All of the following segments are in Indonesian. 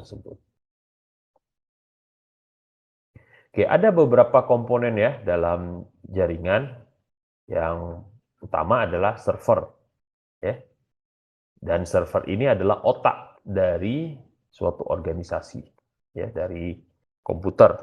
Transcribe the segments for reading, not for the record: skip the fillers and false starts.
tersebut. Oke, ada beberapa komponen ya dalam jaringan. Yang utama adalah server, ya. Dan server ini adalah otak dari suatu organisasi, ya, dari komputer,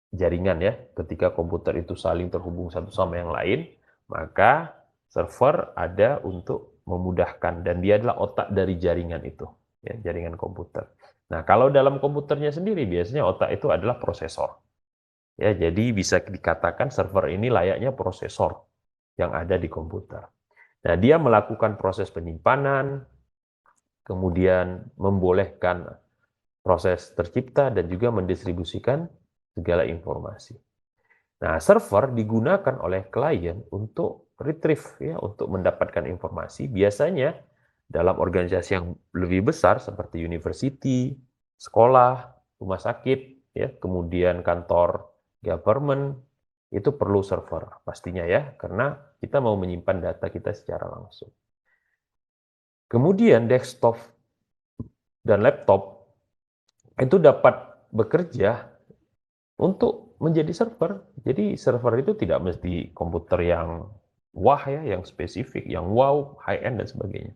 jaringan ya. Ketika komputer itu saling terhubung satu sama yang lain, maka server ada untuk memudahkan dan dia adalah otak dari jaringan itu, ya, jaringan komputer. Nah, kalau dalam komputernya sendiri biasanya otak itu adalah prosesor. Ya, jadi bisa dikatakan server ini layaknya prosesor yang ada di komputer. Nah, dia melakukan proses penyimpanan, kemudian membolehkan proses tercipta dan juga mendistribusikan segala informasi. Nah, server digunakan oleh klien untuk retrieve, ya, untuk mendapatkan informasi. Biasanya dalam organisasi yang lebih besar seperti university, sekolah, rumah sakit, ya, kemudian kantor government, itu perlu server pastinya ya, karena kita mau menyimpan data kita secara langsung. Kemudian desktop dan laptop itu dapat bekerja untuk menjadi server. Jadi server itu tidak mesti komputer yang wah ya, yang spesifik, yang wow, high end dan sebagainya.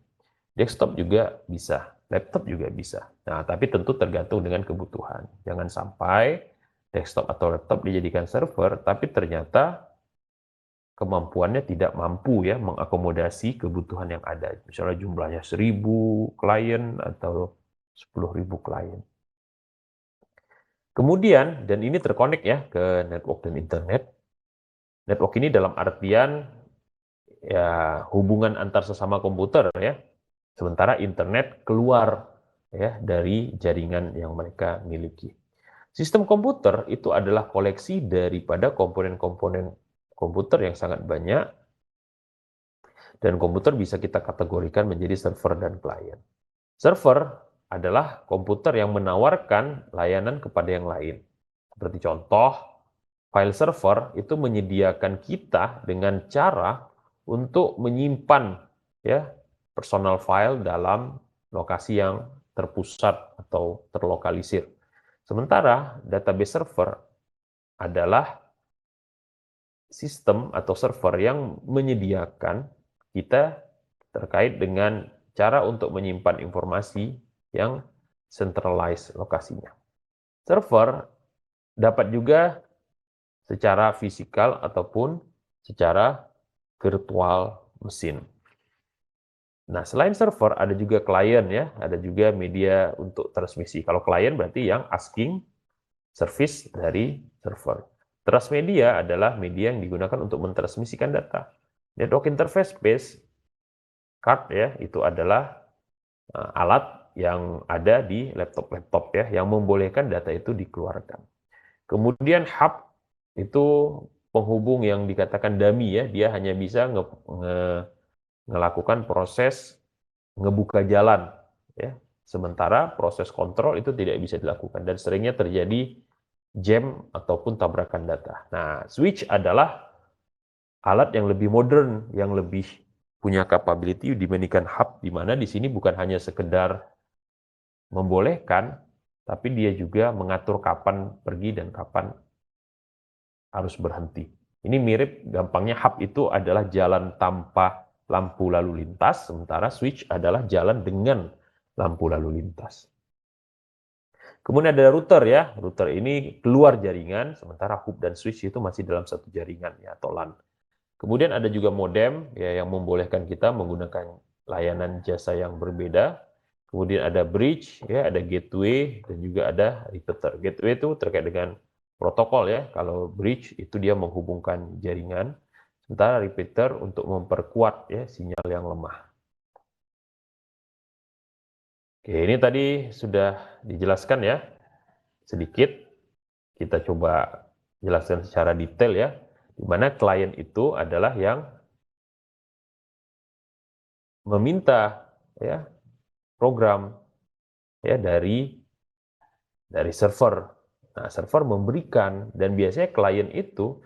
Desktop juga bisa, laptop juga bisa. Nah, tapi tentu tergantung dengan kebutuhan. Jangan sampai desktop atau laptop dijadikan server, tapi ternyata kemampuannya tidak mampu ya mengakomodasi kebutuhan yang ada. Misalnya jumlahnya 1000 klien atau 10.000 klien. Kemudian, dan ini terkonek ya ke network dan internet. Network ini dalam artian ya hubungan antar sesama komputer ya. Sementara internet keluar ya dari jaringan yang mereka miliki. Sistem komputer itu adalah koleksi daripada komponen-komponen komputer yang sangat banyak, dan komputer bisa kita kategorikan menjadi server dan klien. Server adalah komputer yang menawarkan layanan kepada yang lain. Seperti contoh, file server itu menyediakan kita dengan cara untuk menyimpan ya personal file dalam lokasi yang terpusat atau terlokalisir. Sementara database server adalah sistem atau server yang menyediakan kita terkait dengan cara untuk menyimpan informasi yang centralized lokasinya. Server dapat juga secara fisikal ataupun secara virtual mesin. Nah, selain server ada juga klien ya, ada juga media untuk transmisi. Kalau klien berarti yang asking service dari server. Transmedia adalah media yang digunakan untuk mentransmisikan data. Network interface base card ya, itu adalah alat yang ada di laptop-laptop ya, yang membolehkan data itu dikeluarkan. Kemudian hub itu penghubung yang dikatakan dummy ya, dia hanya bisa melakukan proses ngebuka jalan ya. Sementara proses kontrol itu tidak bisa dilakukan dan seringnya terjadi jam ataupun tabrakan data. Nah, switch adalah alat yang lebih modern, yang lebih punya capability dibandingkan hub, di mana di sini bukan hanya sekedar membolehkan, tapi dia juga mengatur kapan pergi dan kapan harus berhenti. Ini mirip, gampangnya hub itu adalah jalan tanpa lampu lalu lintas, sementara switch adalah jalan dengan lampu lalu lintas. Kemudian ada router ya, router ini keluar jaringan, sementara hub dan switch itu masih dalam satu jaringan ya, atau LAN. Kemudian ada juga modem ya, yang membolehkan kita menggunakan layanan jasa yang berbeda. Kemudian ada bridge ya, ada gateway dan juga ada repeater. Gateway itu terkait dengan protokol ya. Kalau bridge itu dia menghubungkan jaringan, sementara repeater untuk memperkuat ya sinyal yang lemah. Oke, ini tadi sudah dijelaskan ya sedikit. Kita coba jelaskan secara detail ya, di mana klien itu adalah yang meminta ya program ya dari server. Nah, server memberikan, dan biasanya klien itu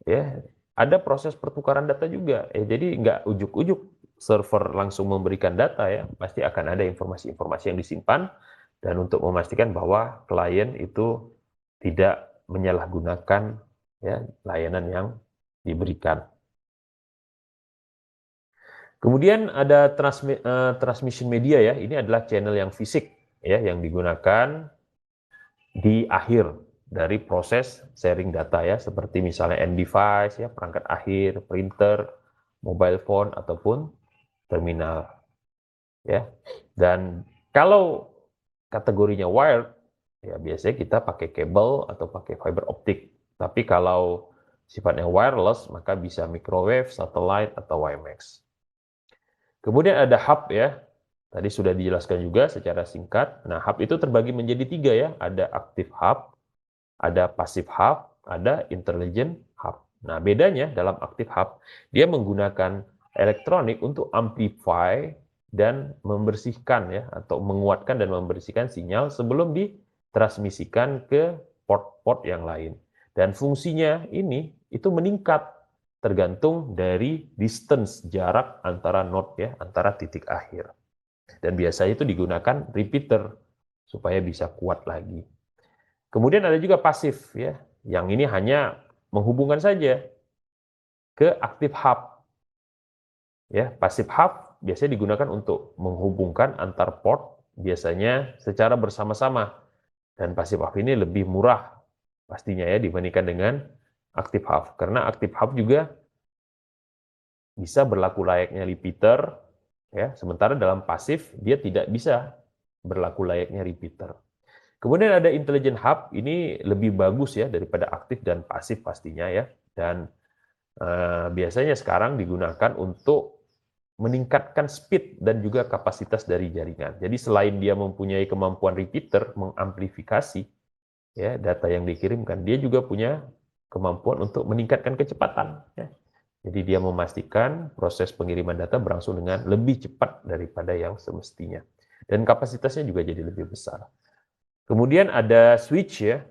ya ada proses pertukaran data juga. Jadi nggak ujuk-ujuk server langsung memberikan data ya, pasti akan ada informasi-informasi yang disimpan dan untuk memastikan bahwa klien itu tidak menyalahgunakan ya layanan yang diberikan. Kemudian ada transmission media ya, ini adalah channel yang fisik ya yang digunakan di akhir dari proses sharing data ya, seperti misalnya end device ya, perangkat akhir, printer, mobile phone ataupun terminal ya. Dan kalau kategorinya wired ya biasanya kita pakai kabel atau pakai fiber optik. Tapi kalau sifatnya wireless maka bisa microwave, satellite atau WiMAX. Kemudian ada hub ya, tadi sudah dijelaskan juga secara singkat. Nah, hub itu terbagi menjadi 3 ya, ada active hub, ada passive hub, ada intelligent hub. Nah, bedanya dalam active hub, dia menggunakan elektronik untuk amplify dan membersihkan ya, atau menguatkan dan membersihkan sinyal sebelum ditransmisikan ke port-port yang lain. Dan fungsinya ini itu meningkat tergantung dari distance, jarak antara node ya, antara titik akhir. Dan biasanya itu digunakan repeater supaya bisa kuat lagi. Kemudian ada juga pasif ya, yang ini hanya menghubungkan saja ke active hub. Ya, passive hub biasanya digunakan untuk menghubungkan antar port biasanya secara bersama-sama. Dan passive hub ini lebih murah pastinya ya dibandingkan dengan active hub, karena active hub juga bisa berlaku layaknya repeater ya, sementara dalam pasif dia tidak bisa berlaku layaknya repeater. Kemudian ada intelligent hub, ini lebih bagus ya daripada aktif dan pasif pastinya ya, dan biasanya sekarang digunakan untuk meningkatkan speed dan juga kapasitas dari jaringan. Jadi selain dia mempunyai kemampuan repeater mengamplifikasi ya data yang dikirimkan, dia juga punya kemampuan untuk meningkatkan kecepatan ya. Jadi dia memastikan proses pengiriman data berlangsung dengan lebih cepat daripada yang semestinya. Dan kapasitasnya juga jadi lebih besar. Kemudian ada switch ya.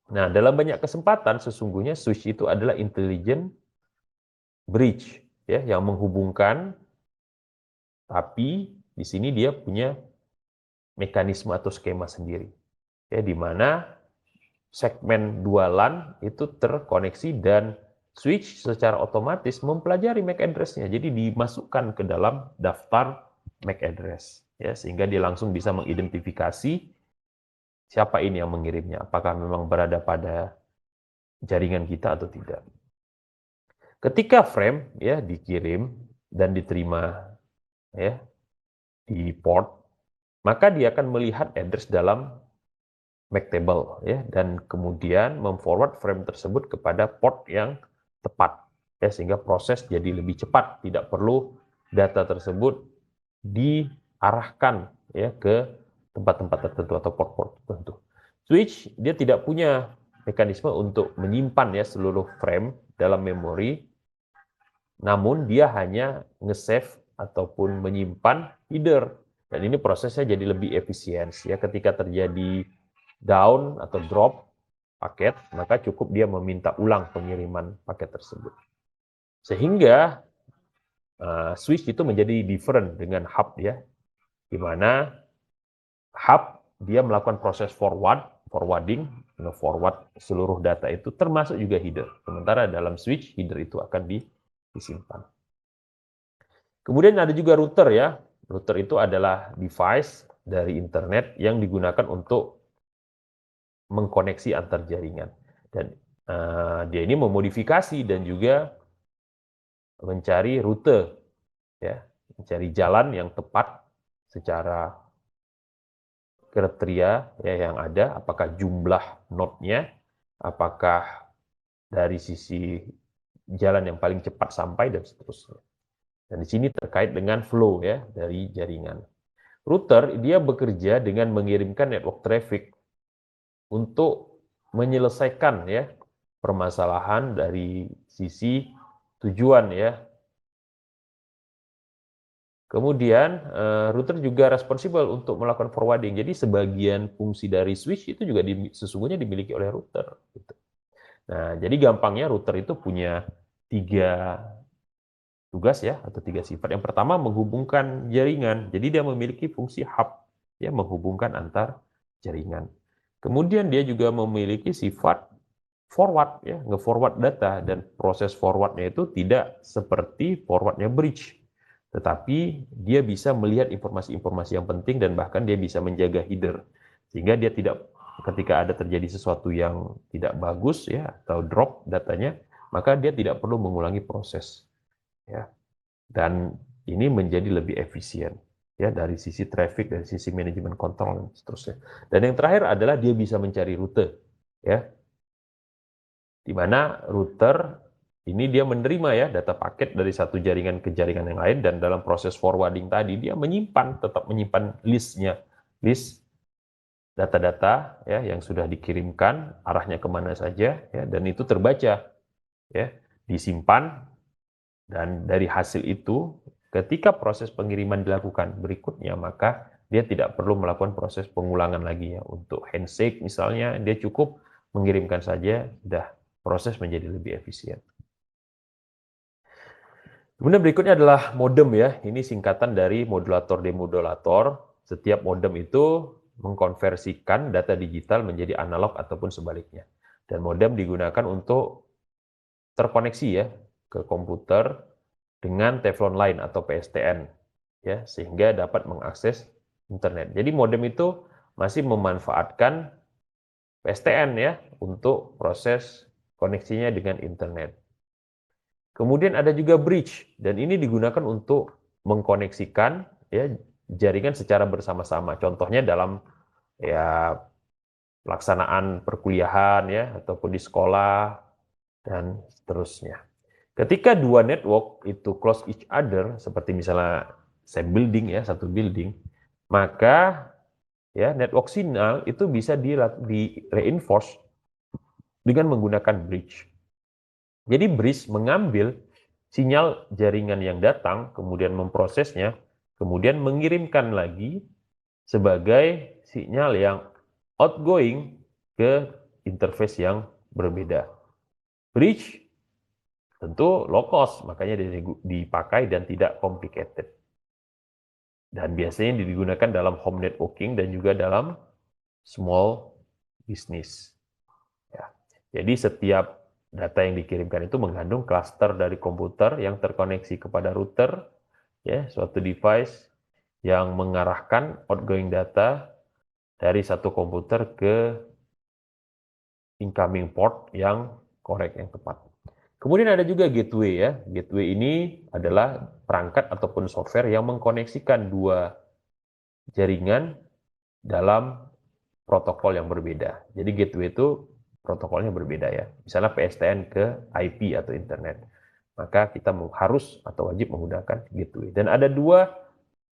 Nah, dalam banyak kesempatan sesungguhnya switch itu adalah intelligent bridge ya yang menghubungkan, tapi di sini dia punya mekanisme atau skema sendiri. Ya, di mana segmen dua LAN itu terkoneksi dan switch secara otomatis mempelajari MAC address-nya. Jadi dimasukkan ke dalam daftar MAC address ya, sehingga dia langsung bisa mengidentifikasi siapa ini yang mengirimnya, apakah memang berada pada jaringan kita atau tidak. Ketika frame ya dikirim dan diterima ya di port, maka dia akan melihat address dalam MAC table ya, dan kemudian memforward frame tersebut kepada port yang tepat ya, sehingga proses jadi lebih cepat, tidak perlu data tersebut diarahkan ya ke tempat-tempat tertentu atau port-port tertentu. Switch dia tidak punya mekanisme untuk menyimpan ya seluruh frame dalam memori, namun dia hanya nge-save ataupun menyimpan header, dan ini prosesnya jadi lebih efisien ya. Ketika terjadi down atau drop paket, maka cukup dia meminta ulang pengiriman paket tersebut. Sehingga switch itu menjadi different dengan hub ya, di mana hub dia melakukan proses forwarding, forward seluruh data itu termasuk juga header. Sementara dalam switch header itu akan disimpan. Kemudian ada juga router ya. Router itu adalah device dari internet yang digunakan untuk mengkoneksi antar jaringan, dan dia ini memodifikasi dan juga mencari rute ya, mencari jalan yang tepat secara kriteria ya yang ada, apakah jumlah node-nya, apakah dari sisi jalan yang paling cepat sampai, dan seterusnya. Dan di sini terkait dengan flow ya dari jaringan. Router dia bekerja dengan mengirimkan network traffic untuk menyelesaikan ya permasalahan dari sisi tujuan ya. Kemudian router juga responsibel untuk melakukan forwarding. Jadi sebagian fungsi dari switch itu juga sesungguhnya dimiliki oleh router. Gitu. Nah, jadi gampangnya router itu punya 3 tugas ya, atau 3 sifat. Yang pertama menghubungkan jaringan. Jadi dia memiliki fungsi hub. ya menghubungkan antar jaringan. Kemudian dia juga memiliki sifat forward, ya, nge-forward data, dan proses forwardnya itu tidak seperti forwardnya bridge, tetapi dia bisa melihat informasi-informasi yang penting dan bahkan dia bisa menjaga header, sehingga dia tidak, ketika ada terjadi sesuatu yang tidak bagus ya atau drop datanya, maka dia tidak perlu mengulangi proses, ya. Dan ini menjadi lebih efisien, ya, dari sisi traffic, dari sisi manajemen kontrol dan seterusnya. Dan yang terakhir adalah dia bisa mencari rute, ya, di mana router ini dia menerima ya data paket dari satu jaringan ke jaringan yang lain, dan dalam proses forwarding tadi dia tetap menyimpan listnya, list data-data ya yang sudah dikirimkan, arahnya kemana saja, ya, dan itu terbaca, ya, disimpan, dan dari hasil itu ketika proses pengiriman dilakukan berikutnya, maka dia tidak perlu melakukan proses pengulangan lagi ya. Untuk handshake misalnya, dia cukup mengirimkan saja, sudah, proses menjadi lebih efisien. Kemudian berikutnya adalah modem ya. Ini singkatan dari modulator demodulator. Setiap modem itu mengkonversikan data digital menjadi analog ataupun sebaliknya. Dan modem digunakan untuk terkoneksi ya ke komputer dengan Teflon Line atau PSTN, ya, sehingga dapat mengakses internet. Jadi modem itu masih memanfaatkan PSTN ya untuk proses koneksinya dengan internet. Kemudian ada juga bridge, dan ini digunakan untuk mengkoneksikan ya jaringan secara bersama-sama. Contohnya dalam ya pelaksanaan perkuliahan ya ataupun di sekolah dan seterusnya. Ketika dua network itu close each other, seperti misalnya same building ya, satu building, maka ya network signal itu bisa di reinforce dengan menggunakan bridge. Jadi bridge mengambil sinyal jaringan yang datang, kemudian memprosesnya, kemudian mengirimkan lagi sebagai sinyal yang outgoing ke interface yang berbeda. Bridge tentu low cost, makanya dipakai dan tidak complicated. Dan biasanya digunakan dalam home networking dan juga dalam small business. Ya. Jadi setiap data yang dikirimkan itu mengandung klaster dari komputer yang terkoneksi kepada router, ya, suatu device yang mengarahkan outgoing data dari satu komputer ke incoming port yang correct, yang tepat. Kemudian ada juga gateway ya. Gateway ini adalah perangkat ataupun software yang mengkoneksikan dua jaringan dalam protokol yang berbeda. Jadi gateway itu protokolnya berbeda ya. Misalnya PSTN ke IP atau internet. Maka kita harus atau wajib menggunakan gateway. Dan ada dua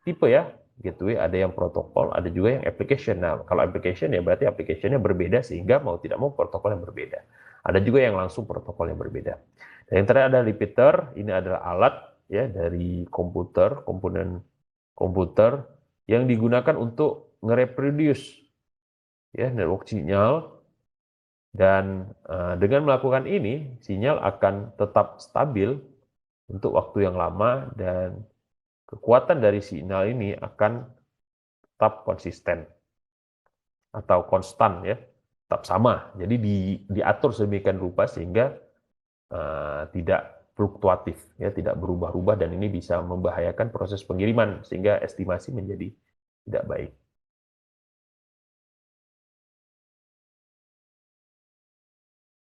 tipe ya gateway, ada yang protokol, ada juga yang application. Nah, kalau application ya berarti application-nya berbeda sehingga mau tidak mau protokol yang berbeda. Ada juga yang langsung protokol yang berbeda. Dan yang terakhir ada repeater, ini adalah alat ya dari komputer, komponen komputer yang digunakan untuk nge-reproduce ya network sinyal, dan dengan melakukan ini sinyal akan tetap stabil untuk waktu yang lama, dan kekuatan dari sinyal ini akan tetap konsisten atau konstan ya, tetap sama. Jadi diatur sedemikian rupa sehingga tidak fluktuatif ya, tidak berubah-ubah, dan ini bisa membahayakan proses pengiriman sehingga estimasi menjadi tidak baik.